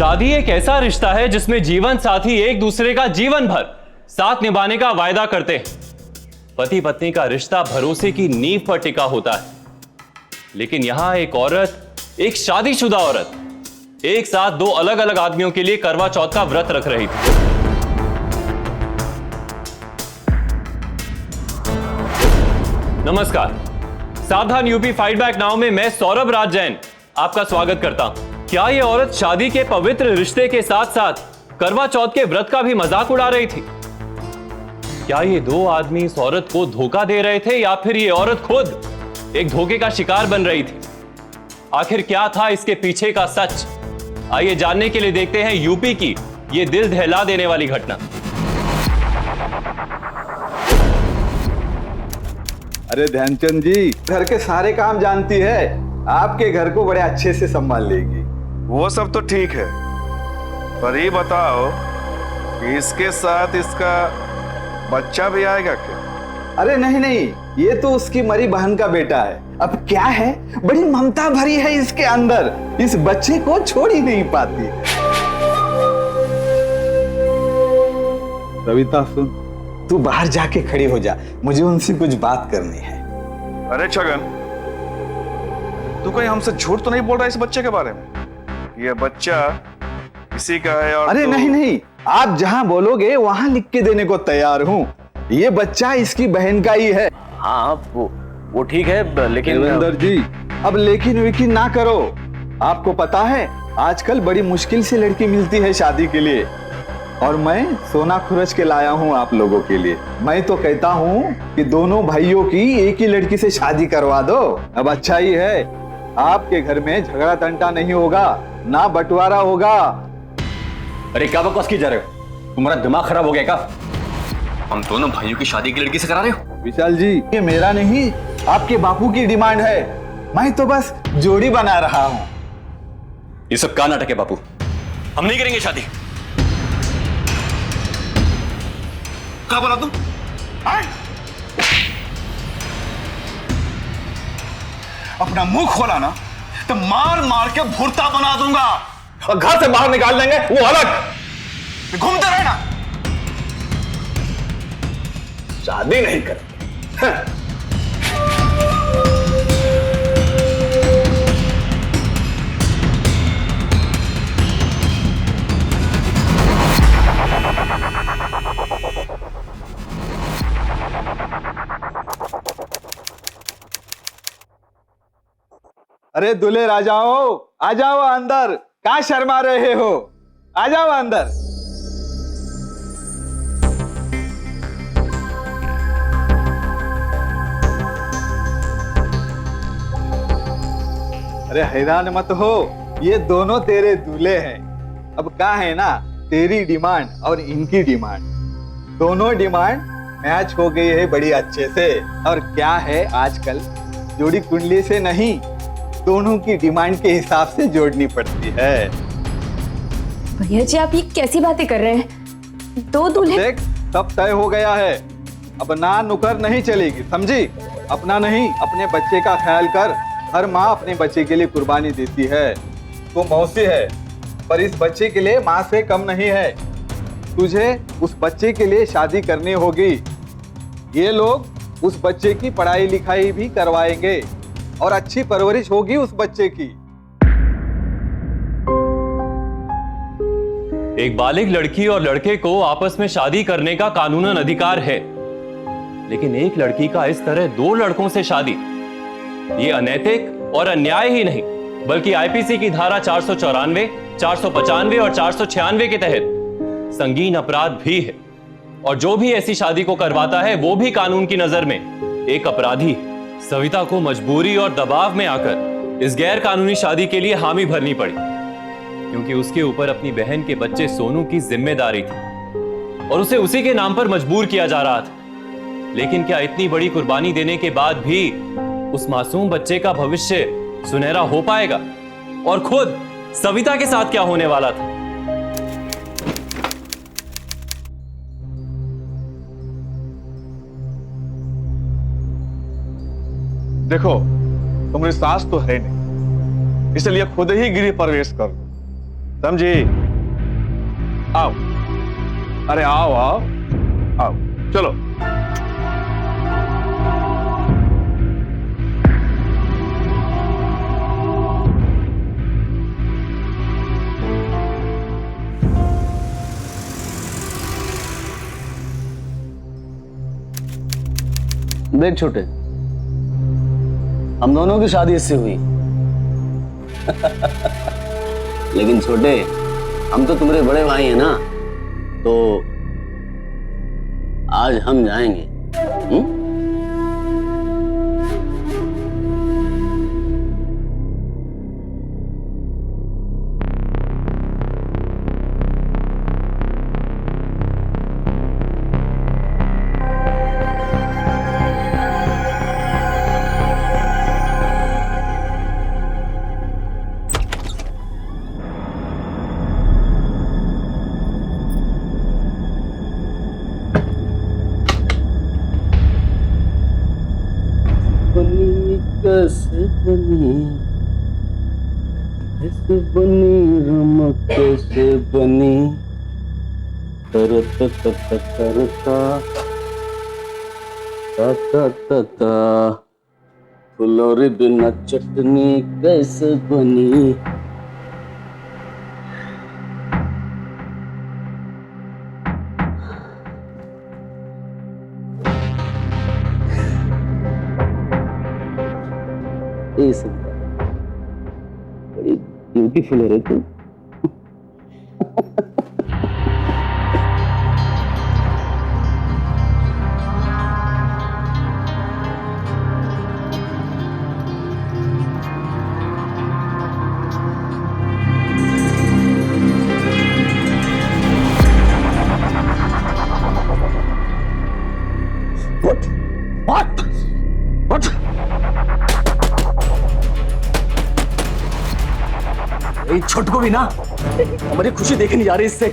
शादी एक ऐसा रिश्ता है जिसमें जीवन साथी एक दूसरे का जीवन भर साथ निभाने का वायदा करते हैं। पति पत्नी का रिश्ता भरोसे की नींव पर टिका होता है। लेकिन यहां एक औरत, एक शादीशुदा औरत, एक साथ दो अलग अलग आदमियों के लिए करवा चौथ का व्रत रख रही थी। नमस्कार, सावधान यूपी फाइट बैक नाउ में मैं सौरभ राज जैन आपका स्वागत करता हूं। क्या यह औरत शादी के पवित्र रिश्ते के साथ साथ करवा चौथ के व्रत का भी मजाक उड़ा रही थी? क्या ये दो आदमी इस औरत को धोखा दे रहे थे या फिर ये औरत खुद एक धोखे का शिकार बन रही थी? आखिर क्या था इसके पीछे का सच? आइए जानने के लिए देखते हैं यूपी की ये दिल दहला देने वाली घटना। अरे ध्यानचंद जी, घर के सारे काम जानती है, आपके घर को बड़े अच्छे से संभाल लेगी। वो सब तो ठीक है, पर ये बताओ कि इसके साथ इसका बच्चा भी आएगा क्या? अरे नहीं नहीं, ये तो उसकी मरी बहन का बेटा है। अब क्या है, बड़ी ममता भरी है इसके अंदर, इस बच्चे को छोड़ ही नहीं पाती। सविता सुन, तू बाहर जाके खड़ी हो जा, मुझे उनसे कुछ बात करनी है। अरे छगन, तू कहीं हमसे झूठ तो नहीं बोल रहा इस बच्चे के बारे में? ये बच्चा किसी का है और अरे नहीं नहीं, आप जहां बोलोगे वहां लिख के देने को तैयार हूं। ये बच्चा इसकी बहन का ही है। हाँ वो ठीक है, लेकिन देवेंद्र जी, अब लेकिन विकिन ना करो। आपको पता है आजकल बड़ी मुश्किल से लड़की मिलती है शादी के लिए, और मैं सोना खुरच के लाया हूं आप लोगों के लिए। मैं तो कहता हूं कि दोनों भाइयों की एक ही लड़की से शादी करवा दो। अब अच्छा ही है, आपके घर में झगड़ा तंटा नहीं होगा, ना बंटवारा होगा। अरे क्या बकवास की जा रहे हो? तुम्हारा दिमाग खराब हो गया क्या? हम दोनों भाइयों की शादी की लड़की से करा रहे हो? विशाल जी, ये मेरा नहीं, आपके बापू की डिमांड है। मैं तो बस जोड़ी बना रहा हूं। ये सब क्या नाटक है बापू? हम नहीं करेंगे शादी। क्या बोला तुम? अपना मुंह खोला ना तो मार मार के भुर्ता बना दूंगा और घर से बाहर निकाल देंगे, वो अलग। घूमते रहना। शादी नहीं करेंगे। अरे दूल्हे राजाओ, आ जाओ अंदर। क्या शर्मा रहे हो? आ जाओ अंदर। अरे हैरान मत हो, ये दोनों तेरे दूल्हे हैं। अब क्या है ना, तेरी डिमांड और इनकी डिमांड, दोनों डिमांड मैच हो गई है बड़ी अच्छे से। और क्या है, आजकल जोड़ी कुंडली से नहीं, दोनों की डिमांड के हिसाब से जोड़नी पड़ती है। भैया जी, आप ये कैसी बातें कर रहे हैं? दो दूल्हे। देख, सब तय हो गया है, अब ना नुकर नहीं चलेगी, समझी? अपना नहीं, अपने बच्चे का ख्याल कर। हर माँ अपने बच्चे के लिए कुर्बानी देती है। वो मौसी है, पर इस बच्चे के लिए माँ से कम नहीं है। तुझे उस बच्चे के लिए शादी करनी होगी। ये लोग उस बच्चे की पढ़ाई लिखाई भी करवाएंगे और अच्छी परवरिश होगी उस बच्चे की। एक बालिग लड़की और लड़के को आपस में शादी करने का कानूनन अधिकार है, लेकिन एक लड़की का इस तरह दो लड़कों से शादी, ये अनैतिक और अन्याय ही नहीं, बल्कि आईपीसी की धारा 494, 495 और 496 के तहत संगीन अपराध भी है। और जो भी ऐसी शादी को करवाता है वो भी कानून की नजर में एक अपराधी है। सविता को मजबूरी और दबाव में आकर इस गैर कानूनी शादी के लिए हामी भरनी पड़ी, क्योंकि उसके ऊपर अपनी बहन के बच्चे सोनू की जिम्मेदारी थी और उसे उसी के नाम पर मजबूर किया जा रहा था। लेकिन क्या इतनी बड़ी कुर्बानी देने के बाद भी उस मासूम बच्चे का भविष्य सुनहरा हो पाएगा? और खुद सविता के साथ क्या होने वाला था? देखो, तुम्हारी सास तो है नहीं, इसलिए खुद ही गृह प्रवेश कर दो। समझी? आओ, अरे आओ आओ आओ, चलो। देख छोटे, हम दोनों की शादी इससे हुई लेकिन छोटे, हम तो तुम्हारे बड़े भाई हैं ना, तो आज हम जाएंगे। कैसे बनी रमक कैसे बनी, करता फुलौरी बिना चटनी कैसे बनी। बड़ी ब्यूटीफुल है रे तू। What? छोटू को भी ना हमारी खुशी देखने नहीं जा रही, इससे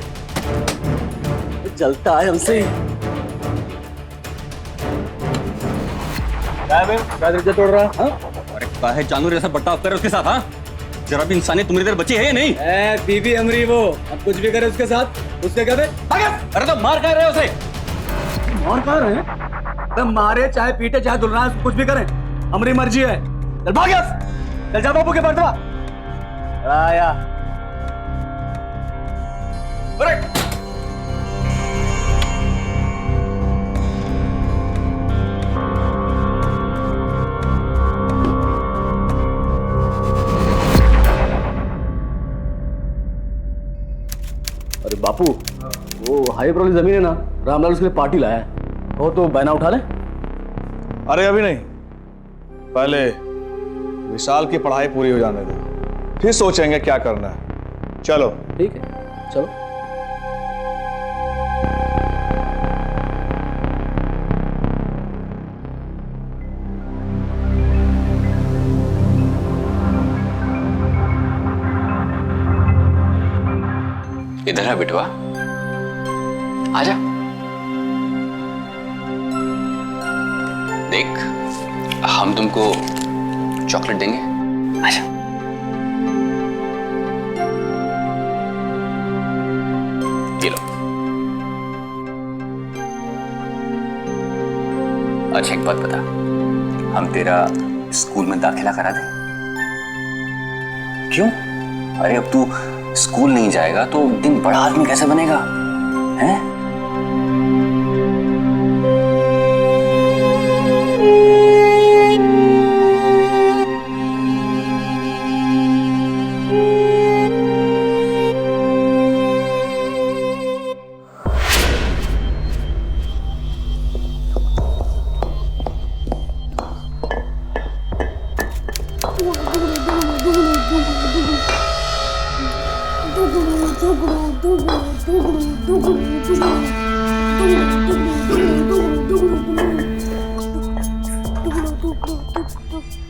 जलता है हमसे। क्या तोड़ रहा? अरे काहे जानवर जैसा बर्ताव करे उसके साथ? हाँ, जरा भी इंसानियत तुम्हारी देर बची है या नहीं? बीबी हमरी वो, अब कुछ भी करे उसके साथ, उसके क्या? अरे तो मार कह रहे हो उसे? मार कह रहे हैं? तो मारे चाहे पीटे चाहे दुलना, कुछ भी करें, हमारी मर्जी है। चल भाग यहाँ, चल जा बाबू के बर्तवा। आया अरे बापू, वो हाई वाली जमीन है ना, रामलाल उसके लिए पार्टी लाया है, वो तो बैना उठा ले। अरे अभी नहीं, पहले विशाल की पढ़ाई पूरी हो जाने दो, फिर सोचेंगे क्या करना है। चलो ठीक है, चलो। इधर है बिटवा, आजा। देख, हम तुमको चॉकलेट देंगे, आजा। ये लो। अच्छा एक बात बता, हम तेरा स्कूल में दाखिला करा दें? क्यों? अरे अब तू स्कूल नहीं जाएगा तो दिन बड़ा आदमी कैसे बनेगा, हैं?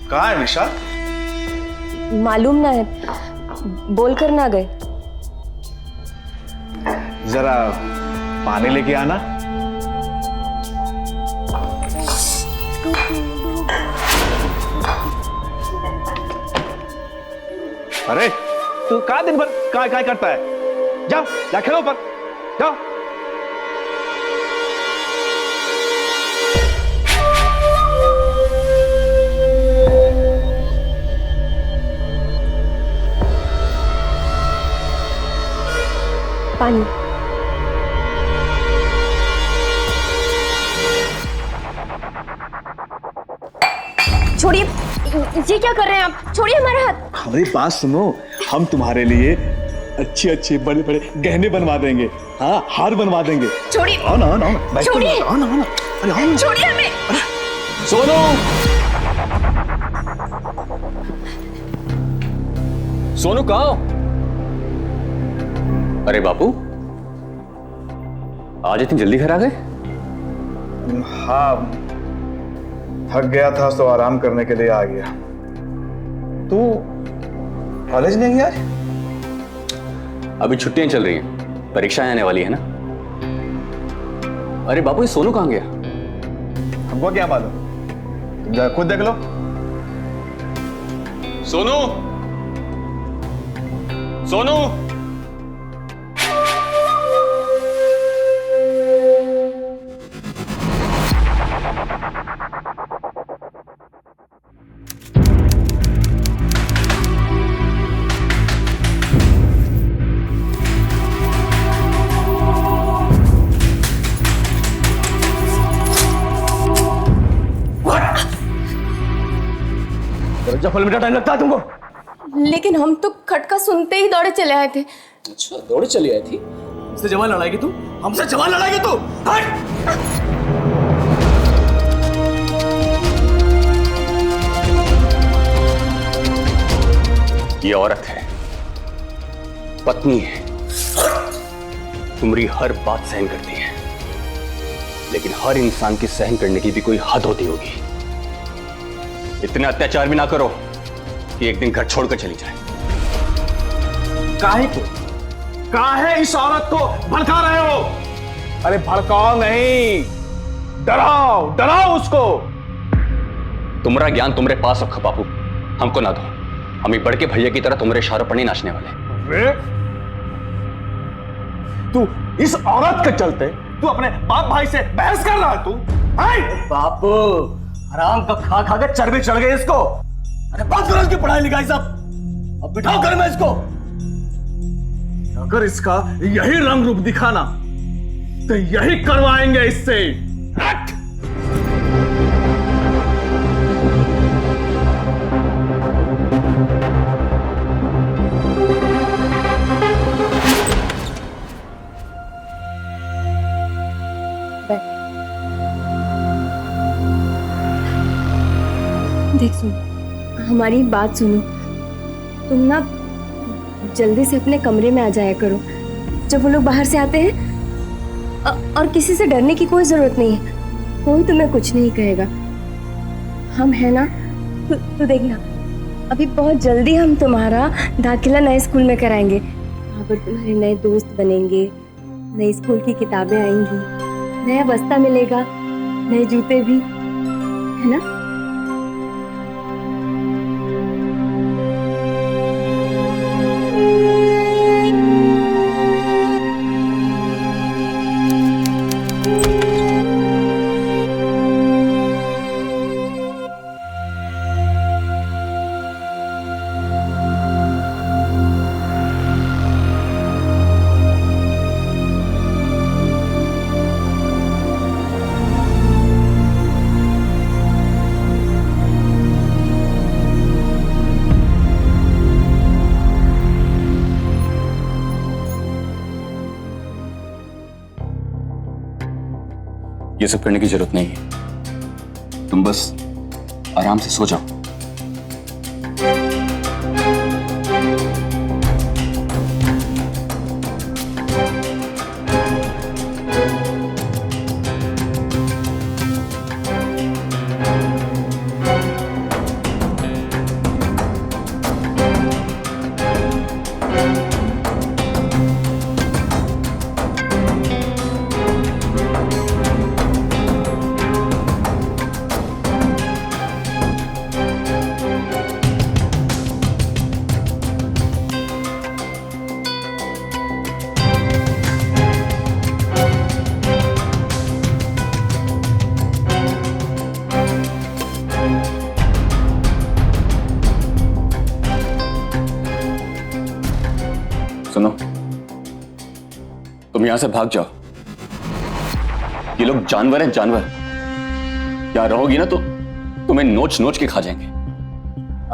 कहाँ है विशाल? मालूम ना है, बोल कर ना गए। जरा पानी लेके आना। अरे तू कहाँ दिन भर काय करता है? जा जा खेलो पर जाओ। पानी। छोड़िए, ये क्या कर रहे हैं आप? छोड़िए हमारा हाथ। हमारी बात सुनो, हम तुम्हारे लिए अच्छे अच्छे बड़े बड़े गहने बनवा देंगे। हाँ, हार बनवा देंगे। छोड़िए। आओ ना, आओ ना, छोड़िए। आओ ना, आओ ना। अरे आओ ना। छोड़िए हमें। सोनू, सोनू कहाँ हो? अरे बापू, आज इतनी जल्दी घर आ गए? हाँ, थक गया था तो आराम करने के लिए आ गया। तू कॉलेज नहीं गया? अभी छुट्टियां चल रही हैं, परीक्षाएं आने वाली है ना। अरे बापू, ये सोनू कहाँ गया? हमको क्या मालूम, तुम जा खुद देख लो। सोनू, सोनू, दरवाजा खोलने में टाइम लगता है तुमको? लेकिन हम तो खटका सुनते ही दौड़े चले आए थे। अच्छा, दौड़े चली आई थी? हमसे जवान लड़ाएगी तू? हमसे जवान लड़ाएगी तू? हट! ये औरत है, पत्नी है, तुम्हारी हर बात सहन करती है, लेकिन हर इंसान की सहन करने की भी कोई हद होती होगी। इतना अत्याचार भी ना करो कि एक दिन घर छोड़कर चली जाए। काहे को, काहे इस औरत को भड़का रहे हो? अरे भड़काओ नहीं, डराओ, डराओ उसको। तुम्हारा ज्ञान तुम्हारे पास रखो बापू, हमको ना दो। हम एक बड़के भैया की तरह तुम्हारे इशारों पर नहीं नाचने वाले। तू इस औरत के चलते तू अपने बाप भाई से बहस कर रहा है तू? बापू, हराम का खा खा के चर्बी चढ़ गई इसको। अरे बात करो इसकी पढ़ाई लिखाई सब। अब बिठाओ घर में इसको। अगर इसका यही रंग रूप दिखाना तो यही करवाएंगे इससे। देख सुन, हमारी बात सुनो। तुम ना जल्दी से अपने कमरे में आ जाया करो जब वो लोग बाहर से आते हैं। और किसी से डरने की कोई जरूरत नहीं है, कोई तुम्हें कुछ नहीं कहेगा। हम है ना, तू देखना, अभी बहुत जल्दी हम तुम्हारा दाखिला नए स्कूल में कराएंगे। वहाँ पर तुम्हारे नए दोस्त बनेंगे, नई स्कूल की किताबें आएंगी, नया बस्ता मिलेगा, नए जूते भी, है ना? ये सब करने की जरूरत नहीं है, तुम बस आराम से सो जाओ। सुनो, तुम यहां से भाग जाओ। ये लोग जानवर हैं, जानवर। यहाँ रहोगी ना तो तुम्हें नोच नोच के खा जाएंगे।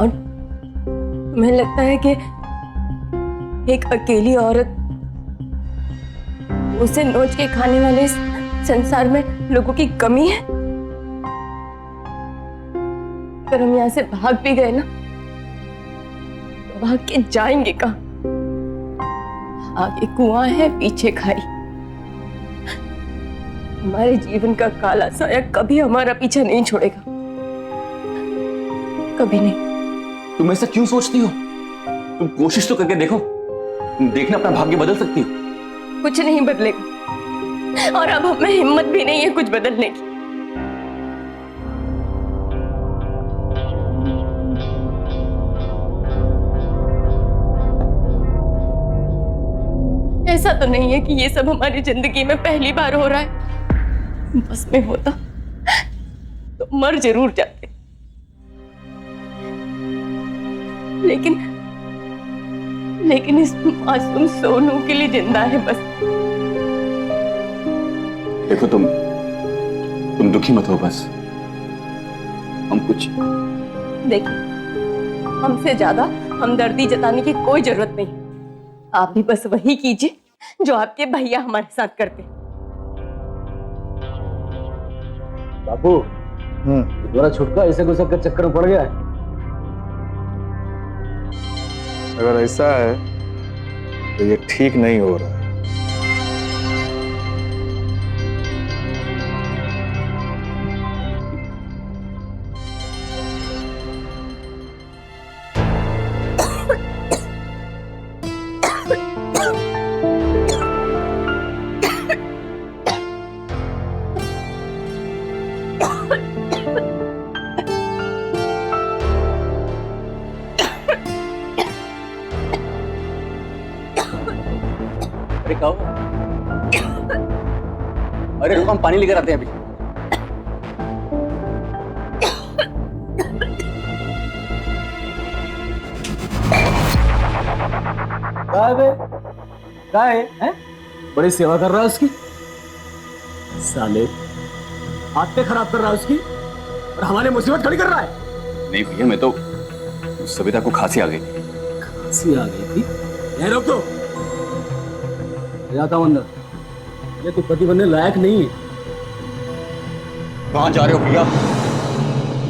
और तुम्हें लगता है कि एक अकेली औरत उसे नोच के खाने वाले इस संसार में लोगों की कमी है? अगर हम यहाँ से भाग भी गए ना, तो भाग के जाएंगे कहाँ? आगे कुआं है, पीछे खाई। हमारे जीवन का काला साया कभी हमारा पीछा नहीं छोड़ेगा, कभी नहीं। तुम ऐसा क्यों सोचती हो? तुम कोशिश तो करके देखो, तुम देखना अपना भाग्य बदल सकती हो। कुछ नहीं बदलेगा, और अब हमें हिम्मत भी नहीं है कुछ बदलने की। ऐसा तो नहीं है कि ये सब हमारी जिंदगी में पहली बार हो रहा है। बस में होता तो मर जरूर जाते, लेकिन इस मासूम सोनू के लिए जिंदा है बस। देखो तुम दुखी मत हो बस। हम कुछ देखिए, हमसे ज्यादा हमदर्दी जताने की कोई जरूरत नहीं। आप भी बस वही कीजिए जो आपके भैया हमारे साथ करते। बापू, तुम्हारा छुटका ऐसे गुस्सा के चक्कर में पड़ गया है। अगर ऐसा है तो ये ठीक नहीं हो रहा है। अरे कहो, अरे रुको, हम पानी लेकर आते हैं अभी। क्या है? बड़ी सेवा कर रहा है उसकी। साले हाथ पे खराब कर रहा है उसकी, और हमारे मुसीबत खड़ी कर रहा है। नहीं भैया, मैं तो सविता को खांसी आ गई। खांसी आ गई थी? यह रोक दो, जाता हूं अंदर। ये तो पति बनने लायक नहीं है। कहां जा रहे हो भैया?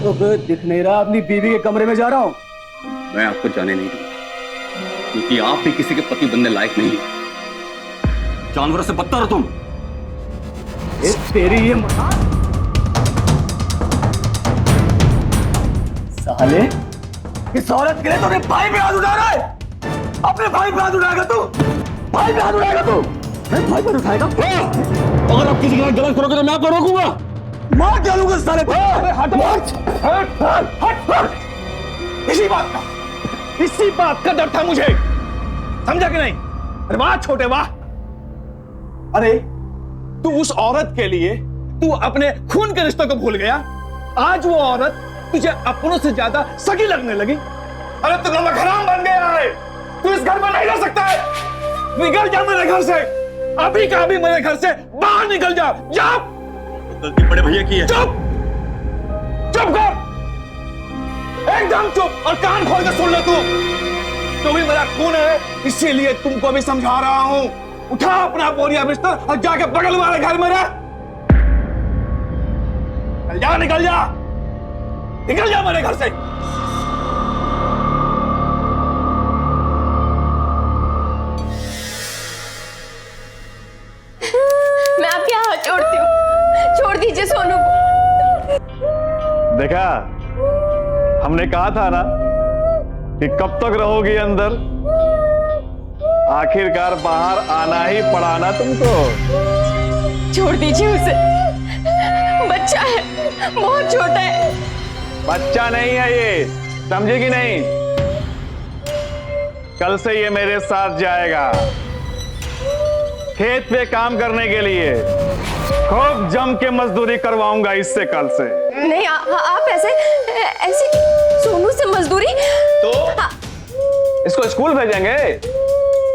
तो दिख नहीं रहा, अपनी बीवी के कमरे में जा रहा हूं। मैं आपको जाने नहीं दूंगा, क्योंकि आप भी किसी के पति बनने लायक नहीं। जानवरों से बदतर हो तुम। तेरी ये साले, इस औरत के लिए तो अपने भाई पे हाथ उठा रहा है। अपने भाई पे हाथ उठाएगा तू? भाई पे हाथ उठाएगा तू? भाई पर उठाएगा? अगर आप किसी के साथ गलत करोगे तो मैं आपको रोकूंगा, मार डालूंगा साले को। हट इसी बात का डर था मुझे, समझा कि नहीं? अरे वाह छोटे वाह। अरे तू उस औरत के लिए तू अपने खून के रिश्तों को भूल गया। आज वो औरत तुझे अपनों से ज्यादा सगी लगने लगी। अरे तू नमक हराम बन गया है। तू इस घर में नहीं रह सकता है। निकल जा मेरे घर से, अभी का अभी मेरे घर से बाहर निकल जा। जा। गलती बड़े भैया की है। चुप चुप कर, एकदम चुप, और कान खोल के सुन ले। तू भी मेरा खून है, इसीलिए तुमको भी समझा रहा हूं। उठा अपना बोरिया बिस्तर और जाके बगल वाले घर में रह। निकल जा, निकल जा, निकल जा मेरे घर से। मैं आपके हाथ जोड़ती हूँ, छोड़ दीजिए सोनू को। देखा, हमने कहा था ना कि कब तक रहोगी अंदर। आखिरकार बाहर आना ही पड़ा ना तुमको। छोड़ दीजिए उसे, बच्चा है, बहुत छोटा है। बच्चा नहीं है ये, समझेगी नहीं? कल से ये मेरे साथ जाएगा खेत पे काम करने के लिए। खूब जम के मजदूरी करवाऊंगा इससे कल से। नहीं, आप ऐसे सोनू से मजदूरी तो इसको स्कूल भेजेंगे,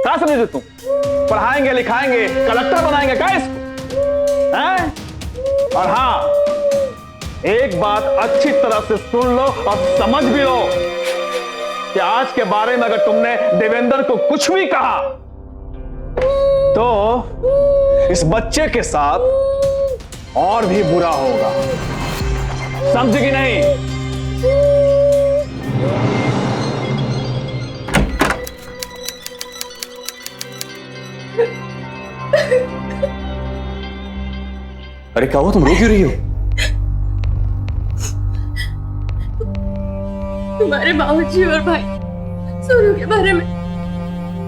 क्या समझे तुम? पढ़ाएंगे लिखाएंगे कलेक्टर बनाएंगे क्या इसको हैं? और हाँ, एक बात अच्छी तरह से सुन लो और समझ भी लो कि आज के बारे में अगर तुमने देवेंद्र को कुछ भी कहा तो इस बच्चे के साथ और भी बुरा होगा, समझ कि नहीं? अरे क्या हुआ, तुम रो क्यों रही हो? तुम्हारे बाबूजी और भाई सोनू के बारे में,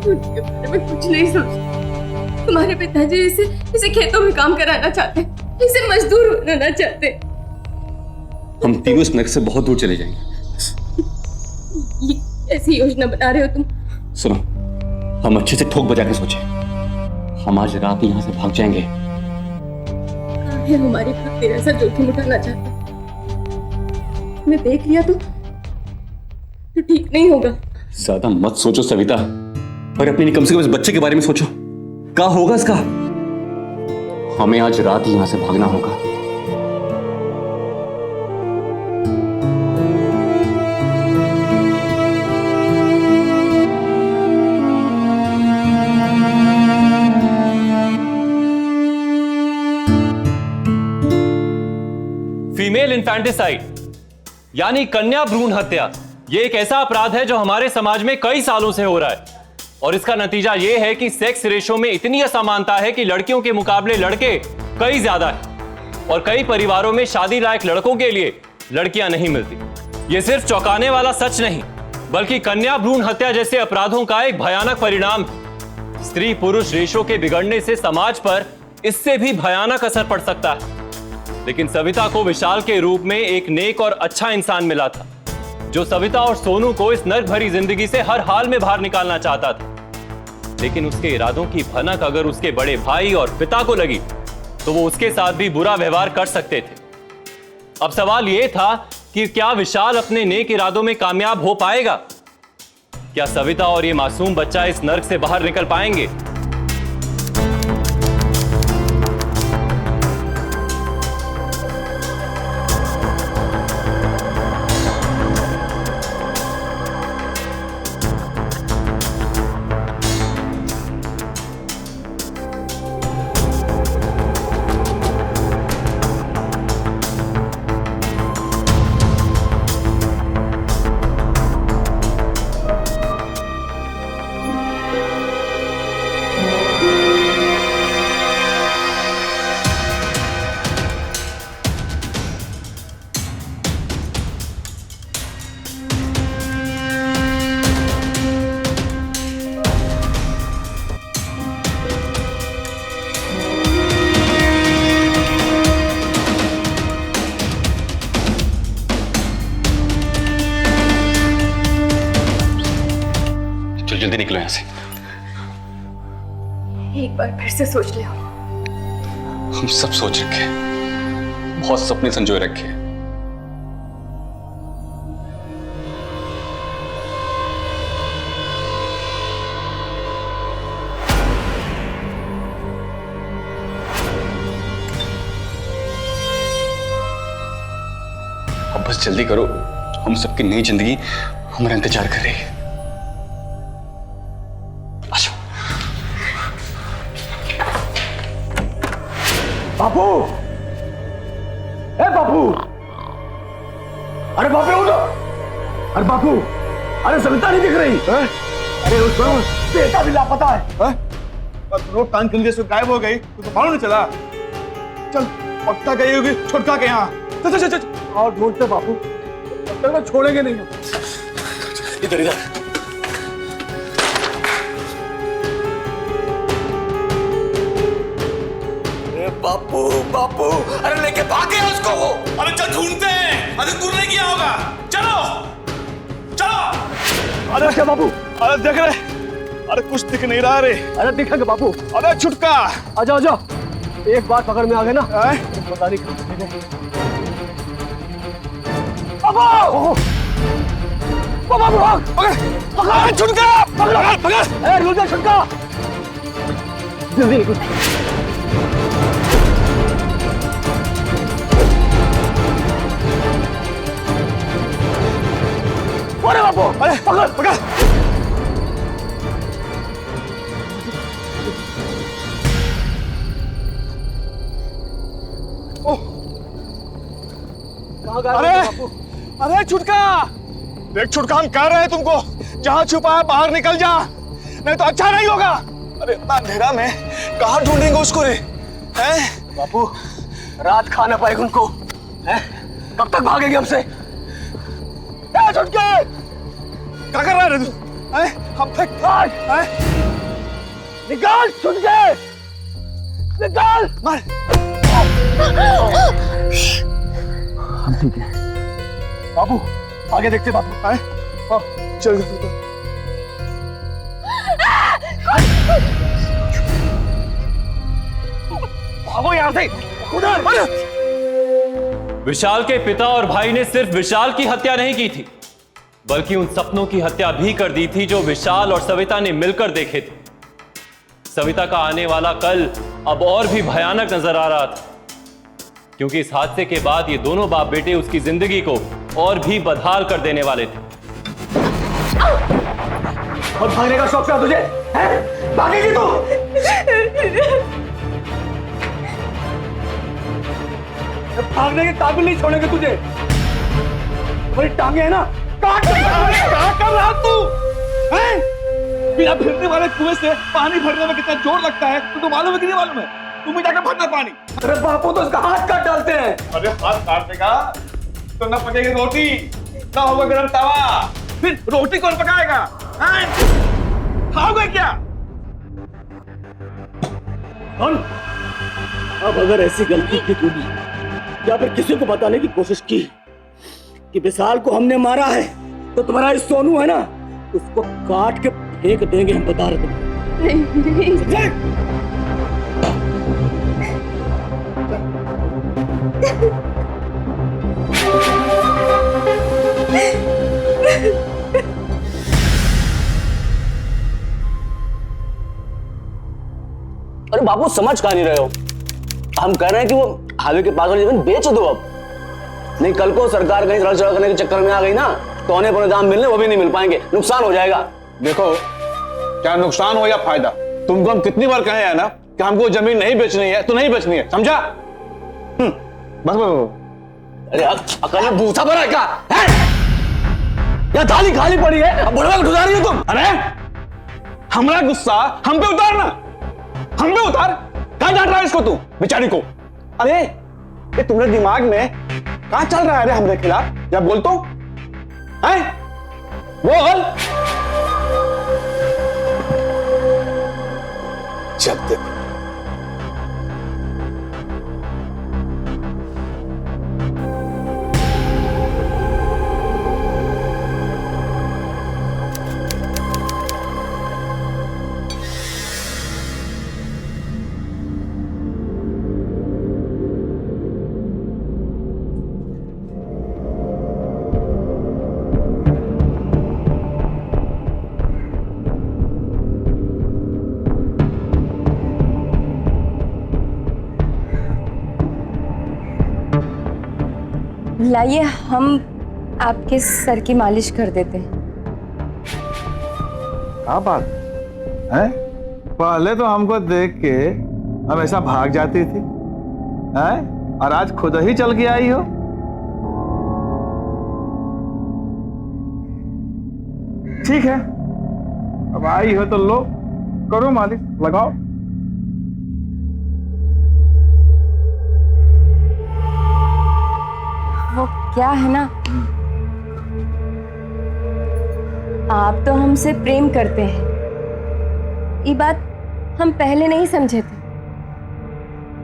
उनके बारे में कुछ नहीं सोचा। तुम्हारे पिताजी इसे खेतों में काम कराना चाहते, इसे मजदूर बनाना चाहते। हम तीनों इस नरक से बहुत दूर चले जाएंगे। ये ऐसी योजना बना रहे हो तुम? सुनो, हम अच्छे से ठोक बजा के सोचे। हम आज रात यहां से भाग जाएंगे। काहे हमारी खातिर ऐसा जोखिम उठाना चाहते? मैं देख लिया तो ठीक नहीं होगा। ज्यादा मत सोचो सविता, और अपने लिए कम से कम इस बच्चे के बारे में सोचो। क्या होगा इसका? हमें आज रात ही यहां से भागना होगा। फीमेल इन्फेंटिसाइड यानी कन्या भ्रूण हत्या, यह एक ऐसा अपराध है जो हमारे समाज में कई सालों से हो रहा है, और इसका नतीजा यह है कि सेक्स रेशो में इतनी असमानता है कि लड़कियों के मुकाबले लड़के कई ज्यादा हैं, और कई परिवारों में शादी लायक लड़कों के लिए लड़कियां नहीं मिलती। यह सिर्फ चौंकाने वाला सच नहीं, बल्कि कन्या भ्रूण हत्या जैसे अपराधों का एक भयानक परिणाम। स्त्री पुरुष रेशो के बिगड़ने से समाज पर इससे भी भयानक असर पड़ सकता है। लेकिन सविता को विशाल के रूप में एक नेक और अच्छा इंसान मिला था, जो सविता और सोनू को इस नर्क भरी जिंदगी से हर हाल में बाहर निकालना चाहता था। लेकिन उसके इरादों की भनक अगर उसके बड़े भाई और पिता को लगी तो वो उसके साथ भी बुरा व्यवहार कर सकते थे। अब सवाल यह था कि क्या विशाल अपने नेक इरादों में कामयाब हो पाएगा? क्या सविता और ये मासूम बच्चा इस नर्क से बाहर निकल पाएंगे? जल्दी निकलो यहां से। एक बार फिर से सोच लिया। हम सब सोच रखे, बहुत सपने संजोए रखे। अब बस जल्दी करो, हम सबकी नई जिंदगी हमारा इंतजार कर रही है। बापू, ए बापू, अरे बापू उठो, अरे बापू, अरे सविता नहीं दिख रही है? अरे उसको बेटा भी लापता है। रोड कान किल से गायब हो गई तो मालूम नहीं चला। चल पक्का गई होगी छुटका के यहाँ। चल चल चल और ढूंढते बापू, तब तक छोड़ेंगे नहीं। इधर इधर। बापू बापू, अरे लेके भागे उसको। अरे चल ढूंढते हैं, अरे दूर नहीं किया होगा। चलो चलो। अरे क्या बापू, अरे देख रहे, अरे कुछ दिख नहीं रहा। अरे अरे दिखेगा बापू। अरे छुटका, आजा आजा। एक बार पकड़ में आ गए ना, पता नहीं कहाँ। बाबू भाग, पकड़ पकड़ छुटका, पकड़ पकड़, ए रुक जा छुटका, जल्दी अरे बाबू, अरे पकड़ पकड़, अरे अरे छुटका, देख छुटका, हम कह रहे हैं तुमको, जहां छुपा है बाहर निकल जा, नहीं तो अच्छा नहीं होगा। अरे इतना अंधेरा में कहां ढूंढेंगे उसको रे? हैं बापू, रात खा ना पाएगा उनको, हैं? कब तक भागेंगे हमसे? छुटके, क्या कर रहा है तू? हैं? हम तक भाग, हैं? निकाल छुटके, निकाल, मार। हम ठीक है बाबू, आगे देखते बाबू, आए चल भागो यहां से, उधर। विशाल के पिता और भाई ने सिर्फ विशाल की हत्या नहीं की थी, बल्कि उन सपनों की हत्या भी कर दी थी जो विशाल और सविता ने मिलकर देखे थे। सविता का आने वाला कल अब और भी भयानक नजर आ रहा था, क्योंकि इस हादसे के बाद ये दोनों बाप बेटे उसकी जिंदगी को और भी बदहाल कर देने वाले थे। और भागने का शौक था तुझे? हैं? भागेगी तू? भागने के काबिल नहीं छोड़ेंगे तुझे। तुम्हारी टांगे है ना, काट क्या कर रहा तू? हैं? बिना फिरने वाले कुएं से पानी भरने में कितना जोर लगता है तो मालूम है कि नहीं मालूम है? तुम ही जाकर भरना पानी। अरे बापू तो इसका हाथ काट डालते हैं। अरे हाथ काटने का तो न पकेगी रोटी, ना होगा गरम तवा, फिर रोटी कौन पकाएगा? खाओगे क्या? अब अगर ऐसी गलती की तूने या फिर किसी को बताने की कोशिश की कि विशाल को हमने मारा है, तो तुम्हारा इस सोनू है ना, उसको काट के फेंक देंगे, हम बता रहे थे। नहीं। अरे बापू समझ कहाँ नहीं रहे हो? हम कह रहे हैं कि वो हाईवे के पास वाली जमीन बेच दो अब, नहीं कल को सरकार कहीं सड़क चढ़ा करने के चक्कर में आ गई ना, तो औने पौने दाम मिलने वो भी नहीं मिल पाएंगे, नुकसान हो जाएगा। देखो, क्या नुकसान हो या फायदा, तुमको हम कितनी बार कहे हैं ना कि हमको जमीन नहीं बेचनी है तो नहीं बेचनी है, समझा? बस अरे अकल में भूसा भरा क्या है? या थाली खाली पड़ी है, अब बुढ़वा को ढुला रही हो तुम? अरे हमारा गुस्सा हम पे उतारना, हम पे उतार। कहां डांट रहा है इसको तू, बेचारी को? अरे ये तुम्हारे दिमाग में कहां चल रहा है रे हमारे खिलाफ? जब बोल तो है, बोल। जब देखो लाइए हम आपके सर की मालिश कर देते हैं। क्या बात है? पहले तो हमको देख के हमेशा भाग जाती थी, हैं? और आज खुद ही चल के आई हो। ठीक है, अब आई हो तो लो, करो मालिश, लगाओ। वो क्या है ना, आप तो हमसे प्रेम करते हैं, ये बात हम पहले नहीं समझे थे,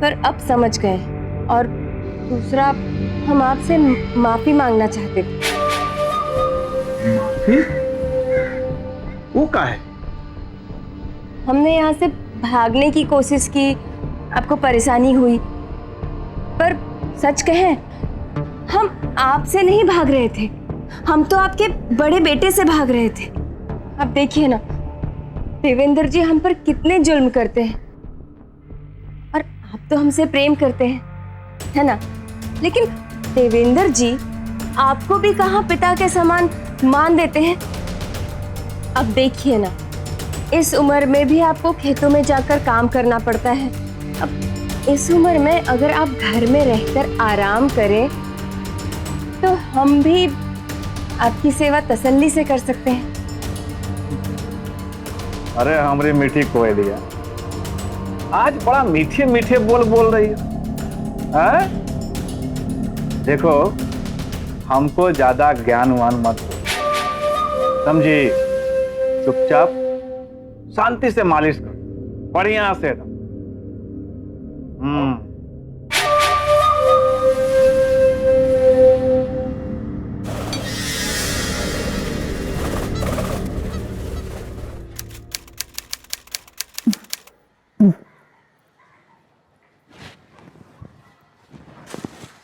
पर अब समझ गए। और दूसरा, हम आपसे माफी मांगना चाहते थे। माफी? वो क्या है? हमने यहाँ से भागने की कोशिश की, आपको परेशानी हुई, पर सच कहें हम आपसे नहीं भाग रहे थे, हम तो आपके बड़े बेटे से भाग रहे थे। अब देखिए ना, देवेंद्र जी हम पर कितने जुल्म करते हैं। और आप तो हमसे प्रेम करते हैं, है ना? लेकिन देवेंद्र जी आपको भी कहाँ पिता के समान मान देते हैं। अब देखिए ना, इस उम्र में भी आपको खेतों में जाकर काम करना पड़ता है। अब इस उम्र में अगर आप घर में रहकर आराम करें तो हम भी आपकी सेवा तसल्ली से कर सकते हैं। अरे हमारी मीठी कोयलिया, आज बड़ा मीठे मीठे बोल रही है। हैं? देखो, हमको ज्यादा ज्ञानवान मत दो, समझी? चुपचाप शांति से मालिश करो, बढ़िया से एकदम।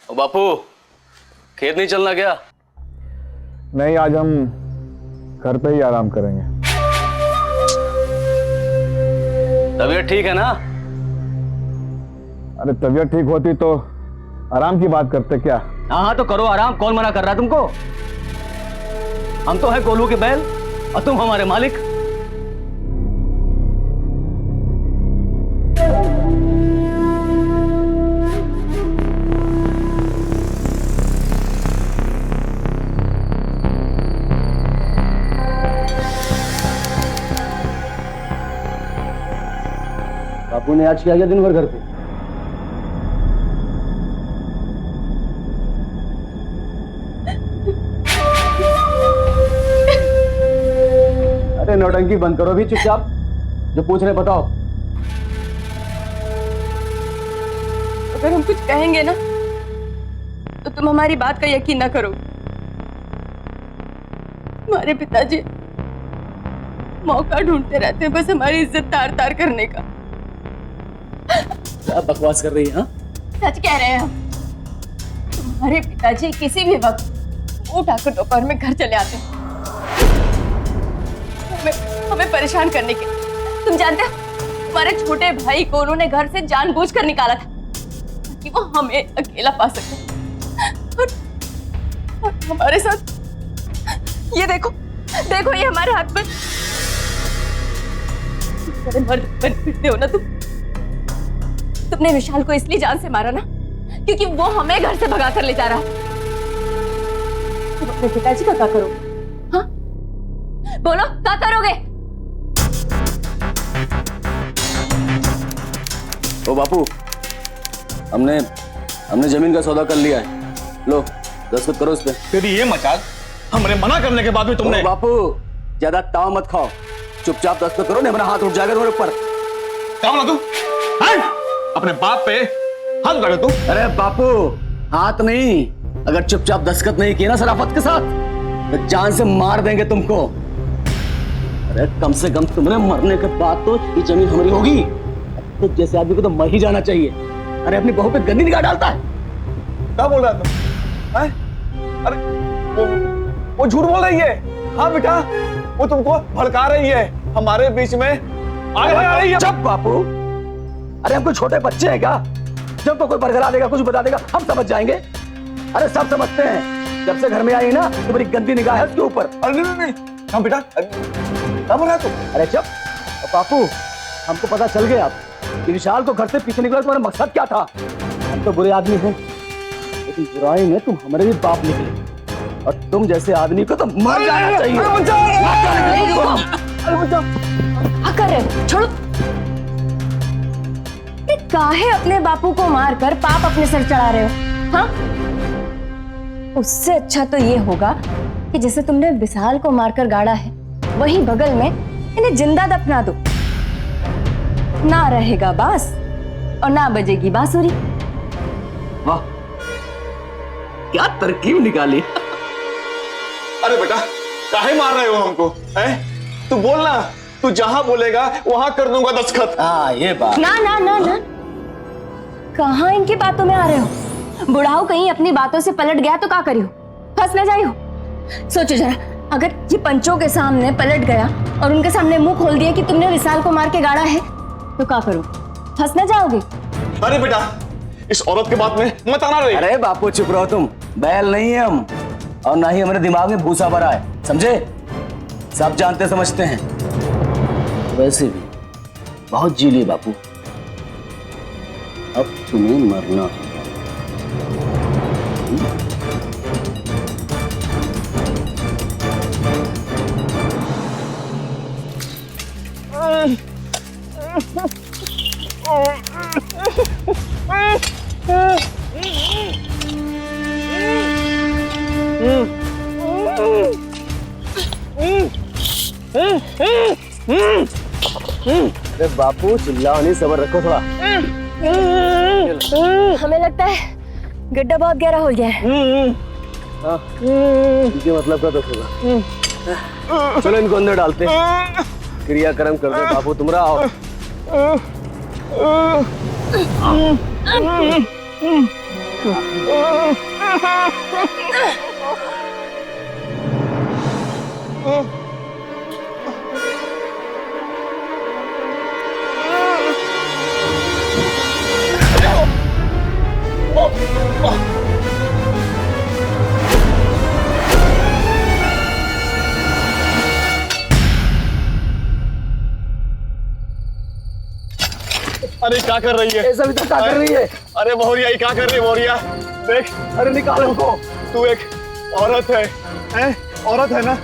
ओ बापू, खेत नहीं चलना क्या? नहीं, आज हम घर पे ही आराम करेंगे। तबीयत ठीक है ना? अरे तबीयत ठीक होती तो आराम की बात करते क्या? हाँ तो करो आराम, कौन मना कर रहा है तुमको? हम तो हैं कोल्हू के बैल और तुम हमारे मालिक। बापू ने आज किया दिन भर घर पे? अरे नौटंकी बंद करो भी, चुपचाप जो पूछ रहे बताओ। अगर हम कुछ कहेंगे ना तो तुम हमारी बात का यकीन ना करो। हमारे पिताजी मौका ढूंढते रहते हैं बस हमारी इज्जत तार तार करने का। क्या बकवास कर रही है? हाँ, सच कह रहे हैं हम। तुम्हारे पिताजी किसी भी वक्त उठाकर दोपहर में घर चले आते हैं हमें परेशान करने के। तुम जानते हो हमारे छोटे भाई को उन्होंने घर से जानबूझकर निकाला था ताकि वो हमें अकेला पा सके। और हमारे साथ ये देखो देखो, ये हमारे हाथ में मर्द बन फिरते हो ना तुम। तुमने विशाल को इसलिए जान से मारा ना क्योंकि वो हमें घर से भगा कर ले जा रहा है। तुम अपने पिताजी का क्या करोगे? हाँ बोलो, क्या करोगे? ओ बापू, हमने जमीन का सौदा कर लिया है, लो दस्तखत करो इस पे। फिर ये मजाक हमने मना करने के बाद भी तुमने। ओ बापू, ज्यादा ताव मत खाओ, चुपचाप दस्तखत करो, नहीं मेरा हाथ उठ जाएगा तुम्हारे ऊपर। क्या बोला तू? अपने बाप पे हाथ लगा तू? अरे बापू, हाथ नहीं, अगर चुपचाप दस्तखत नहीं किए ना शराफत के साथ तो जान से मार देंगे तुमको। अरे कम से कम तुमने मरने के बाद तो ये जमीन हमारी होगी। तो जैसे आदमी को तो मर ही जाना चाहिए। अरे अपनी बहू पे गंदी निगाह डालता है। क्या बोल रहा तुम? अरे वो झूठ बोल रही है। हाँ बेटा, वो तुमको भड़का रही है, हमारे बीच में आग लगा रही है। चुप बापू, अरे हम कोई छोटे बच्चे हैं क्या? जब तो कोई बरगला देगा, कुछ बता देगा, हम समझ जाएंगे। अरे सब समझते हैं, जब से घर में आई ना तो बड़ी गंदी निगाह है उसके ऊपर। अरे नहीं, हाँ बेटा, क्या बोल रहा तू? अरे चुप बापू, हमको पता चल गया कि विशाल को घर से पीछे निकला तुम्हारा मकसद क्या था। हम तो बुरे आदमी हैं, लेकिन बुराई में तुम हमारे भी बाप निकले और तुम जैसे आदमी को तो मर जाना चाहिए। क्या कर रहे हो? छोड़ो। काहे अपने बापू को मारकर पाप अपने सर चढ़ा रहे हो? हाँ, उससे अच्छा तो ये होगा कि जैसे तुमने विशाल को मारकर गाड़ा है, वहीं बगल में इन्हें जिंदा दफना दो। ना रहेगा बांस और ना बजेगी बांसुरी। वाह, क्या तरकीब निकाली। अरे बेटा, काहे मार रहे हो हमको? तू बोलना, तू जहां बोलेगा वहां कर दूंगा दस्तखत। हाँ ये बात। ना ना ना ना, कहाँ इनकी बातों में आ रहे हो? बुढ़ाओ कहीं अपनी बातों से पलट गया तो क्या करियो? फंस न जाइयो। सोचो जरा, अगर ये पंचों के सामने पलट गया और उनके सामने मुंह खोल दिया कि तुमने विशाल को मार के गाड़ा है, तो क्या करो? फंस ना जाओगे? अरे बेटा, इस औरत के बात में मत आना रे। अरे बापू चुप रहो तुम, बैल नहीं है हम, और ना ही हमारे दिमाग में भूसा भरा है, समझे? सब जानते समझते हैं। वैसे भी बहुत जी लिए बापू, अब तुम्हें मरना है। अरे बापू चिल्लाओ नहीं, सब्र रखो थोड़ा। हमें लगता है गड्ढा बहुत गहरा हो गया है। इनके मतलब का दुख होगा। चलो इनको अंदर डालते, क्रियाक्रम कर दो। बापू तुम आओ। अरे क्या कर रही है? ऐसा भी तो क्या कर रही है? अरे मोहरिया, ये क्या कर रही है मोहरिया? देख, अरे निकालो उनको। तू एक औरत है, हैं? औरत है ना,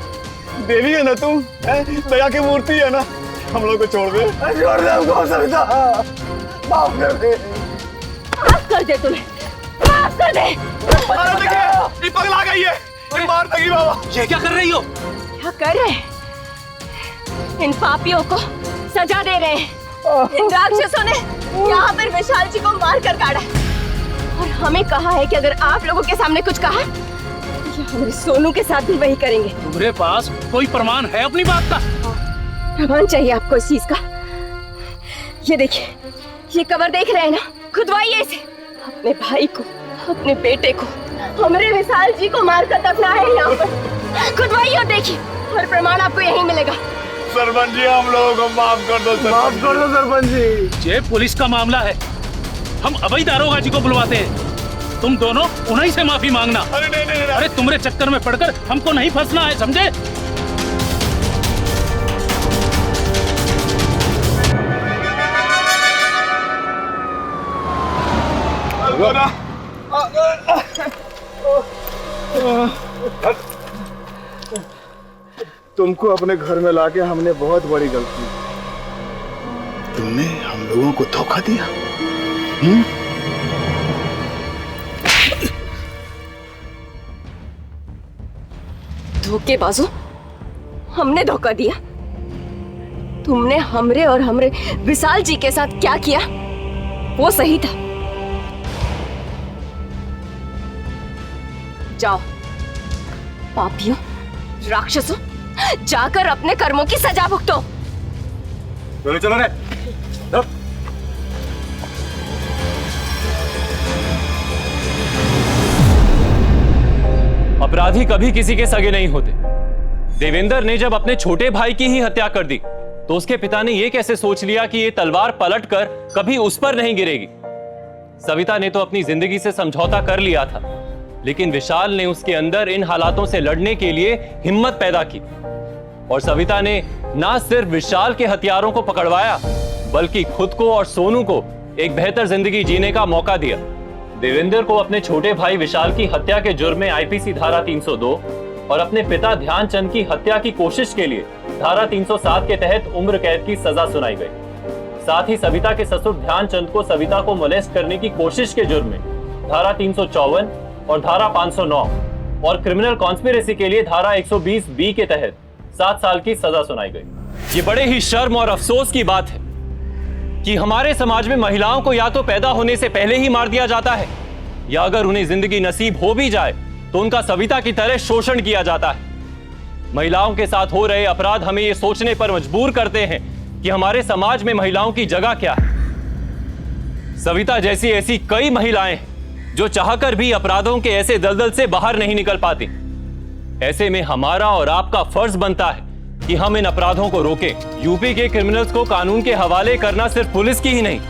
देवी है ना तू, हैं? दया की मूर्ति है ना, हम लोग को छोड़ दे। छोड़ दे हमको सविता, माफ कर दे। माफ कर दे तुम्हें, माफ कर दे। अरे देखिए, ये पगला गई है, ये मार देगी बाबा। ये क्या कर रही हो? क्या कर रहे हैं? इन पापियों को सजा दे रहे हैं। इन राक्षसों ने यहाँ पर विशाल जी को मार कर काटा है और हमें कहा है कि अगर आप लोगों के सामने कुछ कहा तो हमारे सोनू के साथ भी वही करेंगे। तुम्हारे पास कोई प्रमाण है अपनी बात का? प्रमाण चाहिए आपको इस चीज का? ये देखिए, ये कबर देख रहे हैं ना, खुदवाइए इसे। अपने भाई को, अपने बेटे को, हमारे विशाल जी को मारकर दफना है यहाँ पर। खुदवाइए और देखिए, हर प्रमाण आपको यहीं मिलेगा। सरपंच जी, हम लोगों को माफ कर दो। माफ कर दो सरपंच जी। ये पुलिस का मामला है, हम अभय दारोगा जी को बुलवाते हैं। तुम दोनों उन्हीं से माफी मांगना। अरे नहीं नहीं नहीं। अरे तुम्हारे चक्कर में पड़कर हमको नहीं फंसना है, समझे? तुमको अपने घर में लाके हमने बहुत बड़ी गलती की। तुमने हम लोगों को धोखा दिया। धोखेबाजों, हमने धोखा दिया? तुमने हमरे और हमरे विशाल जी के साथ क्या किया वो सही था। जाओ पापियों, राक्षसों, जाकर अपने कर्मों की सजा भुगतो। चलो चलो रे। अपराधी कभी किसी के सगे नहीं होते। देवेंद्र ने जब अपने छोटे भाई की ही हत्या कर दी तो उसके पिता ने यह कैसे सोच लिया कि यह तलवार पलटकर कभी उस पर नहीं गिरेगी। सविता ने तो अपनी जिंदगी से समझौता कर लिया था, लेकिन विशाल ने उसके अंदर इन हालातों से लड़ने के लिए हिम्मत पैदा की और सविता ने ना सिर्फ विशाल के हथियारों को पकड़वाया बल्कि खुद को और सोनू को एक बेहतर जिंदगी जीने का मौका दिया। देवेंद्र को अपने छोटे भाई विशाल की हत्या के जुर्म में आईपीसी धारा 302 और अपने पिता ध्यानचंद की हत्या की कोशिश के लिए धारा 307 के तहत उम्र कैद की सजा सुनाई गई। साथ ही सविता के ससुर ध्यानचंद को सविता को मोलेस्ट करने की कोशिश के जुर्म में धारा 354 और धारा 509 और क्रिमिनल कॉन्स्पिरेसी के लिए धारा 120 बी के तहत 7 साल की सजा सुनाई गई। ये बड़े ही शर्म और अफसोस की बात है कि हमारे समाज में महिलाओं को या तो पैदा होने से पहले ही मार दिया जाता है या अगर उन्हें जिंदगी नसीब हो भी जाए तो उनका सविता की तरह शोषण किया जाता है। महिलाओं के साथ हो रहे अपराध हमें यह सोचने पर मजबूर करते हैं कि हमारे समाज में महिलाओं की जगह क्या है। सविता जैसी ऐसी कई महिलाएं हैं जो चाहकर भी अपराधों के ऐसे दलदल से बाहर नहीं निकल पाती। ऐसे में हमारा और आपका फर्ज बनता है कि हम इन अपराधों को रोकें। यूपी के क्रिमिनल्स को कानून के हवाले करना सिर्फ पुलिस की ही नहीं,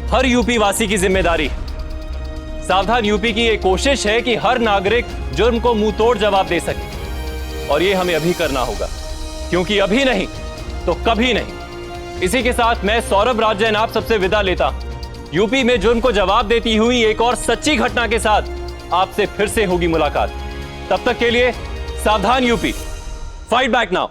हर यूपी वासी की जिम्मेदारी है। सावधान यूपी की यह कोशिश है कि हर नागरिक जुर्म को मुंह तोड़ जवाब दे सके, और यह हमें अभी करना होगा, क्योंकि अभी नहीं तो कभी नहीं। इसी के साथ मैं सौरभ राज जैन आप सबसे विदा लेता हूं। यूपी में जुर्म को जवाब देती हुई एक और सच्ची घटना के साथ आपसे फिर से होगी मुलाकात। तब तक के लिए सावधान यूपी, फाइट बैक नाउ।